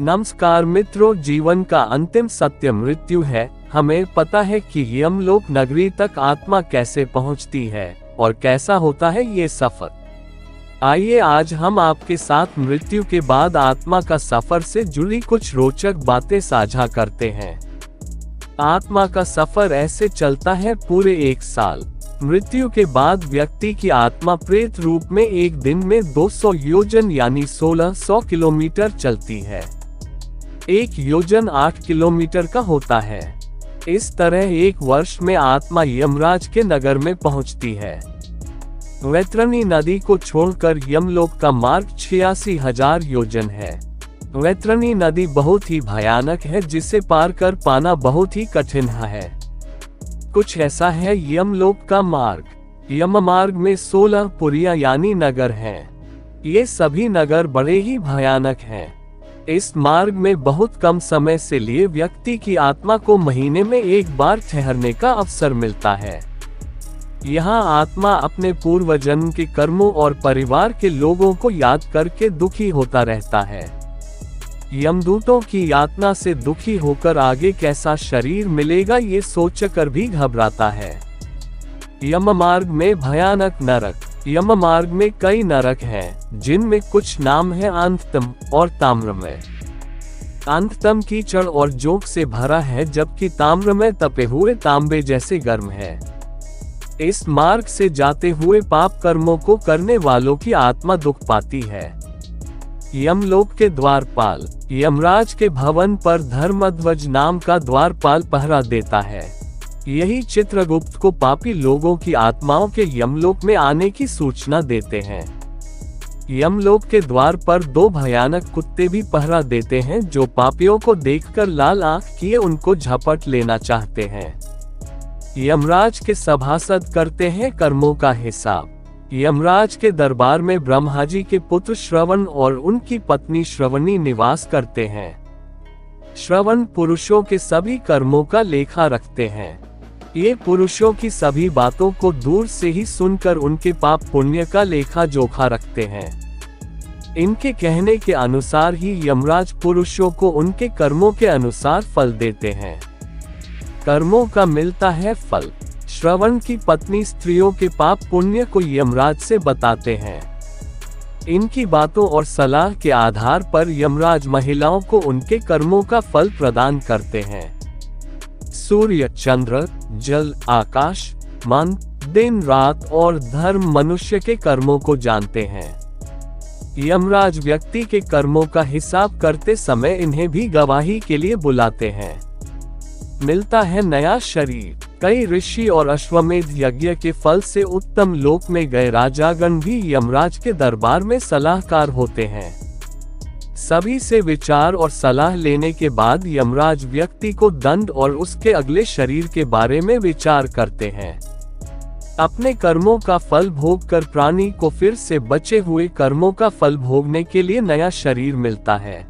नमस्कार मित्रों, जीवन का अंतिम सत्य मृत्यु है। हमें पता है कि यमलोक नगरी तक आत्मा कैसे पहुंचती है और कैसा होता है ये सफर। आइए आज हम आपके साथ मृत्यु के बाद आत्मा का सफर से जुड़ी कुछ रोचक बातें साझा करते हैं। आत्मा का सफर ऐसे चलता है पूरे 1 साल। मृत्यु के बाद व्यक्ति की आत्मा प्रेत रूप में एक दिन में 200 योजन यानी 1600 किलोमीटर चलती है। 1 योजन 8 किलोमीटर का होता है। इस तरह 1 वर्ष में आत्मा यमराज के नगर में पहुंचती है। वैतरणी नदी को छोड़कर यमलोक का मार्ग 86,000 योजन है। वैतरणी नदी बहुत ही भयानक है, जिसे पार कर पाना बहुत ही कठिन है। कुछ ऐसा है यमलोक का मार्ग। यम मार्ग में 16 पुरियां यानी नगर हैं। ये सभी नगर बड़े ही भयानक हैं। इस मार्ग में बहुत कम समय से लिए व्यक्ति की आत्मा को महीने में 1 बार ठहरने का अवसर मिलता है। यहाँ आत्मा अपने पूर्व जन्म के कर्मों और परिवार के लोगों को याद करके दुखी होता रहता है। यमदूतों की यातना से दुखी होकर आगे कैसा शरीर मिलेगा ये सोचकर भी घबराता है। यम मार्ग में भयानक नरक। यम मार्ग में कई नरक हैं, जिनमें कुछ नाम है अंततम और ताम्रमय। अंततम कीचड़ और जोंक से भरा है, जबकि ताम्रमय तपे हुए तांबे जैसे गर्म है। इस मार्ग से जाते हुए पाप कर्मों को करने वालों की आत्मा दुख पाती है। यमलोक के द्वारपाल। यमराज के भवन पर धर्मध्वज नाम का द्वारपाल पहरा देता है। यही चित्रगुप्त को पापी लोगों की आत्माओं के यमलोक में आने की सूचना देते हैं। यमलोक के द्वार पर 2 भयानक कुत्ते भी पहरा देते हैं, जो पापियों को देखकर लाल आंख किए उनको झपट लेना चाहते हैं। यमराज के सभासद करते हैं कर्मों का हिसाब। यमराज के दरबार में ब्रह्मा जी के पुत्र श्रवण और उनकी पत्नी श्रवणी निवास करते हैं। श्रवण पुरुषों के सभी कर्मों का लेखा रखते हैं। ये पुरुषों की सभी बातों को दूर से ही सुनकर उनके पाप पुण्य का लेखा जोखा रखते हैं। इनके कहने के अनुसार ही यमराज पुरुषों को उनके कर्मों के अनुसार फल देते हैं। कर्मों का मिलता है फल। श्रवण की पत्नी स्त्रियों के पाप पुण्य को यमराज से बताते हैं। इनकी बातों और सलाह के आधार पर यमराज महिलाओं को उनके कर्मों का फल प्रदान करते हैं। सूर्य, चंद्र, जल, आकाश, मन, दिन रात और धर्म मनुष्य के कर्मों को जानते हैं। यमराज व्यक्ति के कर्मों का हिसाब करते समय इन्हें भी गवाही के लिए बुलाते हैं। मिलता है नया शरीर। कई ऋषि और अश्वमेध यज्ञ के फल से उत्तम लोक में गए राजागण भी यमराज के दरबार में सलाहकार होते हैं। सभी से विचार और सलाह लेने के बाद यमराज व्यक्ति को दंड और उसके अगले शरीर के बारे में विचार करते हैं। अपने कर्मों का फल भोग कर प्राणी को फिर से बचे हुए कर्मों का फल भोगने के लिए नया शरीर मिलता है।